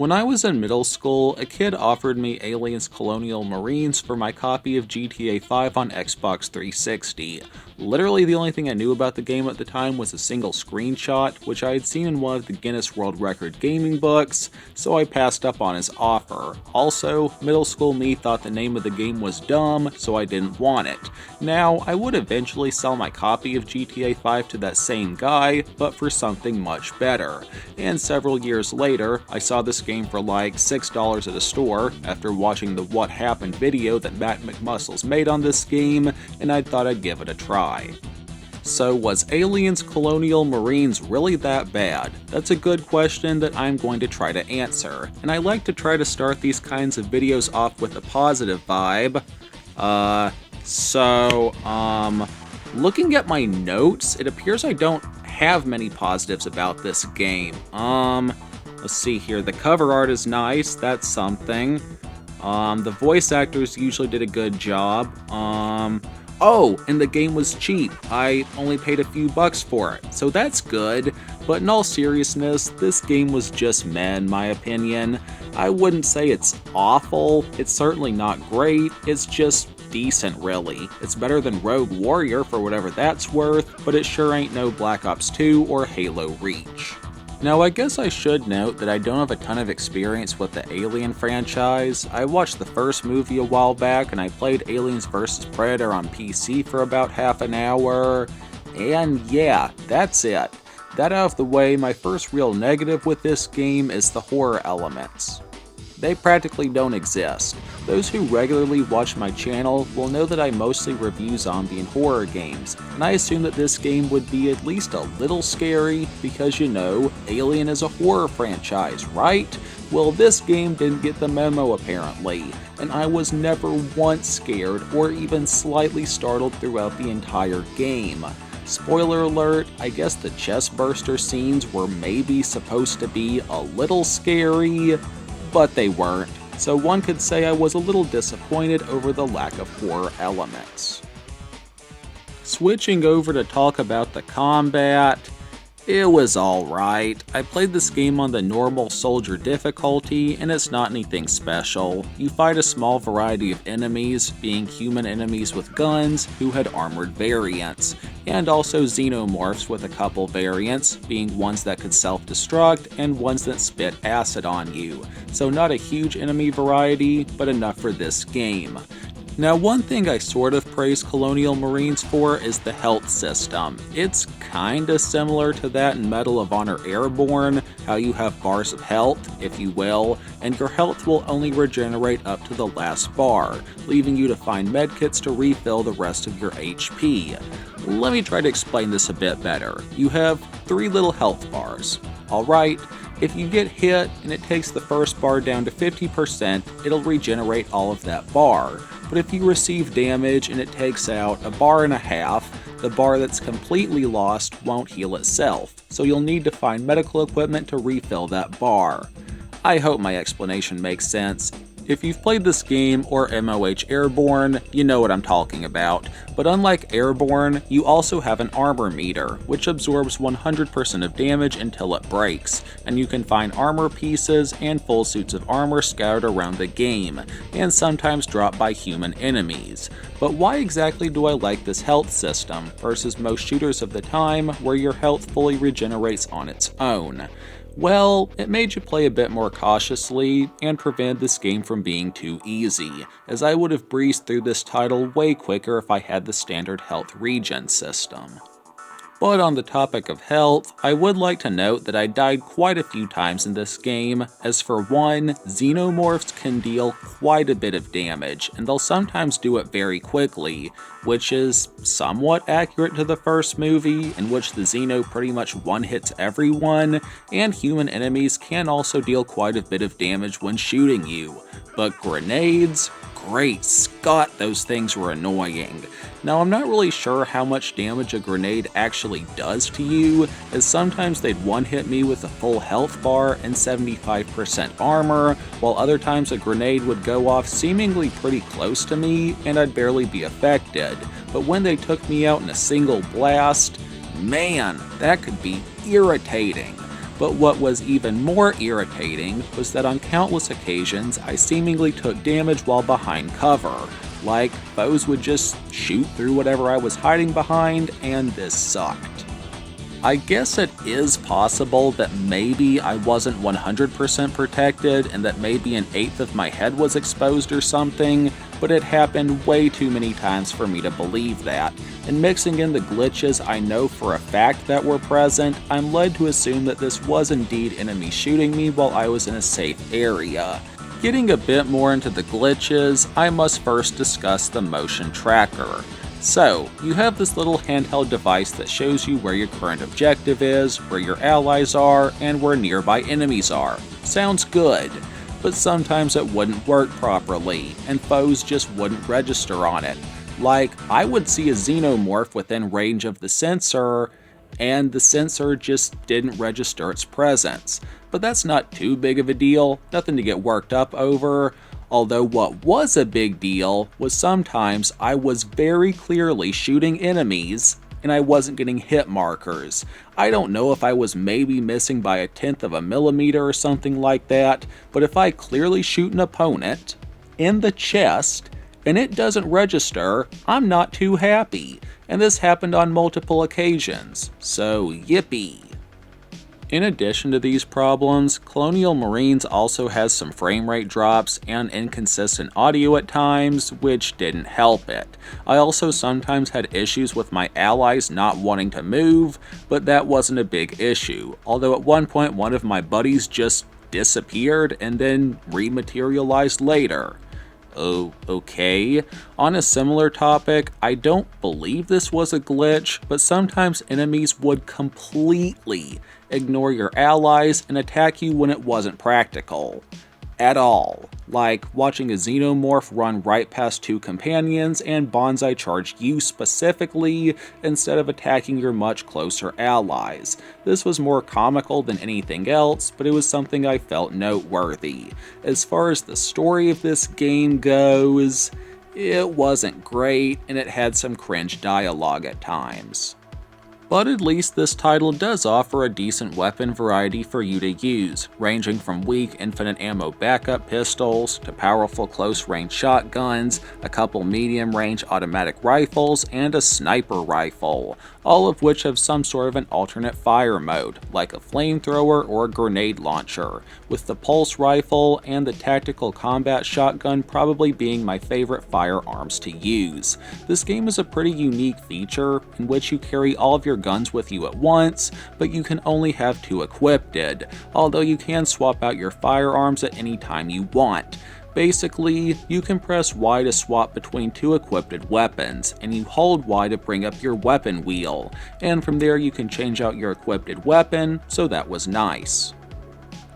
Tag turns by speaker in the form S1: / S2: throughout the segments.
S1: When I was in middle school, a kid offered me Aliens Colonial Marines for my copy of GTA 5 on Xbox 360. Literally the only thing I knew about the game at the time was a single screenshot, which I had seen in one of the Guinness World Record gaming books, so I passed up on his offer. Also, middle school me thought the name of the game was dumb, so I didn't want it. Now, I would eventually sell my copy of GTA 5 to that same guy, but for something much better. And several years later, I saw this game for like $6 at a store after watching the What Happened video that Matt McMuscles made on this game, and I thought I'd give it a try. So was Aliens Colonial Marines really that bad? That's a good question that I'm going to try to answer, and I like to try to start these kinds of videos off with a positive vibe. Looking at my notes, it appears I don't have many positives about this game. Let's see here, the cover art is nice, that's something. The voice actors usually did a good job. Oh, and the game was cheap. I only paid a few bucks for it, so that's good. But in all seriousness, this game was just meh in my opinion. I wouldn't say it's awful, it's certainly not great, it's just decent really. It's better than Rogue Warrior for whatever that's worth, but it sure ain't no Black Ops 2 or Halo Reach. Now, I guess I should note that I don't have a ton of experience with the Alien franchise. I watched the first movie a while back, and I played Aliens vs. Predator on PC for about half an hour, and yeah, that's it. That out of the way, my first real negative with this game is the horror elements. They practically don't exist. Those who regularly watch my channel will know that I mostly review zombie and horror games, and I assume that this game would be at least a little scary because, you know, Alien is a horror franchise, right? Well, this game didn't get the memo apparently, and I was never once scared or even slightly startled throughout the entire game. Spoiler alert, I guess the chest burster scenes were maybe supposed to be a little scary, but they weren't, so one could say I was a little disappointed over the lack of horror elements. Switching over to talk about the combat, it was alright. I played this game on the normal soldier difficulty, and it's not anything special. You fight a small variety of enemies, being human enemies with guns who had armored variants, and also xenomorphs with a couple variants, being ones that could self-destruct and ones that spit acid on you. So not a huge enemy variety, but enough for this game. Now, one thing I sort of praise Colonial Marines for is the health system. It's kinda similar to that in Medal of Honor Airborne, how you have bars of health, if you will, and your health will only regenerate up to the last bar, leaving you to find medkits to refill the rest of your HP. Let me try to explain this a bit better. You have 3 little health bars. Alright, if you get hit and it takes the first bar down to 50%, it'll regenerate all of that bar. But if you receive damage and it takes out a bar and a half, the bar that's completely lost won't heal itself, so you'll need to find medical equipment to refill that bar. I hope my explanation makes sense. If you've played this game or MOH Airborne, you know what I'm talking about, but unlike Airborne, you also have an armor meter, which absorbs 100% of damage until it breaks, and you can find armor pieces and full suits of armor scattered around the game, and sometimes dropped by human enemies. But why exactly do I like this health system versus most shooters of the time where your health fully regenerates on its own? Well, it made you play a bit more cautiously and prevented this game from being too easy, as I would have breezed through this title way quicker if I had the standard health regen system. But on the topic of health, I would like to note that I died quite a few times in this game, as for one, xenomorphs can deal quite a bit of damage, and they'll sometimes do it very quickly, which is somewhat accurate to the first movie, in which the Xeno pretty much one-hits everyone, and human enemies can also deal quite a bit of damage when shooting you. But grenades? Great Scott, those things were annoying. Now, I'm not really sure how much damage a grenade actually does to you, as sometimes they'd one-hit me with a full health bar and 75% armor, while other times a grenade would go off seemingly pretty close to me and I'd barely be affected. But when they took me out in a single blast, man, that could be irritating. But what was even more irritating was that on countless occasions I seemingly took damage while behind cover. Like, foes would just shoot through whatever I was hiding behind, and this sucked. I guess it is possible that maybe I wasn't 100% protected and that maybe an eighth of my head was exposed or something, but it happened way too many times for me to believe that. And mixing in the glitches I know for a fact that were present, I'm led to assume that this was indeed enemies shooting me while I was in a safe area. Getting a bit more into the glitches, I must first discuss the motion tracker. So, you have this little handheld device that shows you where your current objective is, where your allies are, and where nearby enemies are. Sounds good, but sometimes it wouldn't work properly, and foes just wouldn't register on it. Like, I would see a xenomorph within range of the sensor, and the sensor just didn't register its presence. But that's not too big of a deal, nothing to get worked up over. Although what was a big deal was sometimes I was very clearly shooting enemies and I wasn't getting hit markers. I don't know if I was maybe missing by 1/10 of a millimeter or something like that, but if I clearly shoot an opponent in the chest and it doesn't register, I'm not too happy. And this happened on multiple occasions, so yippee. In addition to these problems, Colonial Marines also has some frame rate drops and inconsistent audio at times, which didn't help it. I also sometimes had issues with my allies not wanting to move, but that wasn't a big issue, although at one point one of my buddies just disappeared and then rematerialized later. Oh, okay. On a similar topic, I don't believe this was a glitch, but sometimes enemies would completely ignore your allies and attack you when it wasn't practical. At all. Like watching a xenomorph run right past two companions and bonsai charge you specifically instead of attacking your much closer allies. This was more comical than anything else, but it was something I felt noteworthy. As far as the story of this game goes, it wasn't great and it had some cringe dialogue at times. But at least this title does offer a decent weapon variety for you to use, ranging from weak infinite ammo backup pistols to powerful close-range shotguns, a couple medium-range automatic rifles, and a sniper rifle, all of which have some sort of an alternate fire mode, like a flamethrower or a grenade launcher, with the pulse rifle and the tactical combat shotgun probably being my favorite firearms to use. This game is a pretty unique feature in which you carry all of your guns with you at once, but you can only have 2 equipped, although you can swap out your firearms at any time you want. Basically, you can press Y to swap between 2 equipped weapons, and you hold Y to bring up your weapon wheel, and from there you can change out your equipped weapon, so that was nice.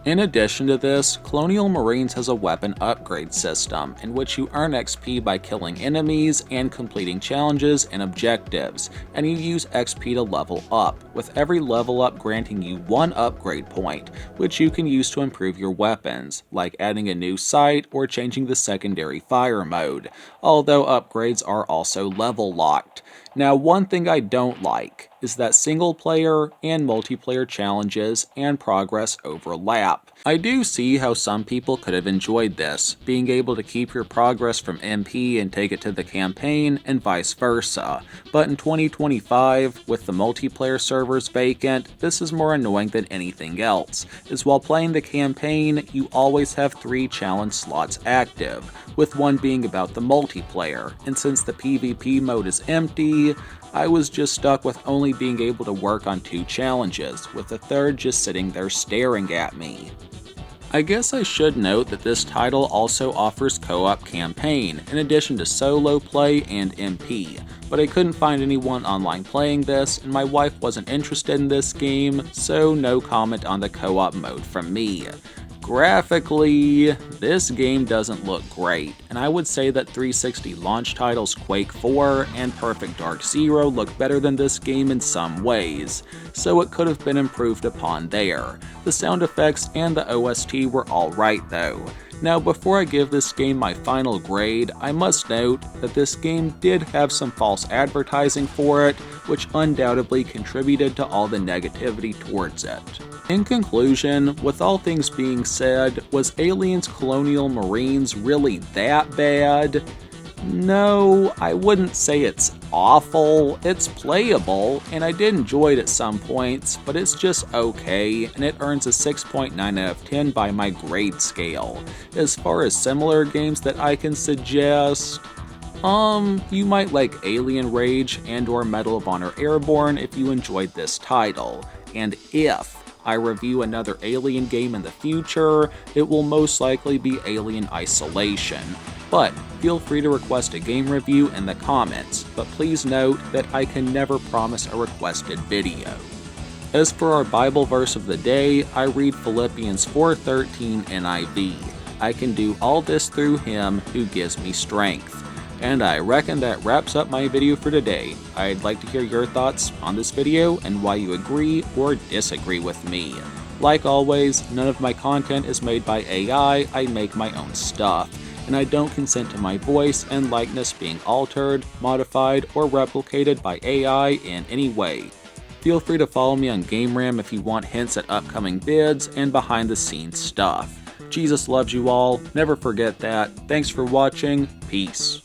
S1: In addition to this, Colonial Marines has a weapon upgrade system, in which you earn XP by killing enemies and completing challenges and objectives, and you use XP to level up, with every level up granting you 1 upgrade point, which you can use to improve your weapons, like adding a new sight or changing the secondary fire mode, although upgrades are also level locked. Now, one thing I don't like is that single player and multiplayer challenges and progress overlap. I do see how some people could have enjoyed this, being able to keep your progress from MP and take it to the campaign and vice versa, but in 2025, with the multiplayer servers vacant, this is more annoying than anything else, as while playing the campaign, you always have 3 challenge slots active, with one being about the multiplayer, and since the PvP mode is empty, I was just stuck with only being able to work on 2 challenges, with the third just sitting there staring at me. I guess I should note that this title also offers co-op campaign, in addition to solo play and MP, but I couldn't find anyone online playing this, and my wife wasn't interested in this game, so no comment on the co-op mode from me. Graphically, this game doesn't look great, and I would say that 360 launch titles Quake 4 and Perfect Dark Zero look better than this game in some ways. so it could have been improved upon there. The sound effects and the OST were alright though. Now before I give this game my final grade, I must note that this game did have some false advertising for it, which undoubtedly contributed to all the negativity towards it. In conclusion, with all things being said, was Aliens Colonial Marines really that bad? No, I wouldn't say it's awful. It's playable, and I did enjoy it at some points, but it's just okay, and it earns a 6.9 out of 10 by my grade scale. As far as similar games that I can suggest, you might like Alien Rage and or Medal of Honor Airborne if you enjoyed this title, and if I review another Alien game in the future, it will most likely be Alien Isolation. But feel free to request a game review in the comments, but please note that I can never promise a requested video. As for our Bible verse of the day, I read Philippians 4:13 NIV. I can do all this through him who gives me strength. And I reckon that wraps up my video for today. I'd like to hear your thoughts on this video and why you agree or disagree with me. Like always, none of my content is made by AI, I make my own stuff, and I don't consent to my voice and likeness being altered, modified, or replicated by AI in any way. Feel free to follow me on GameRam if you want hints at upcoming vids and behind the scenes stuff. Jesus loves you all, never forget that. Thanks for watching, peace.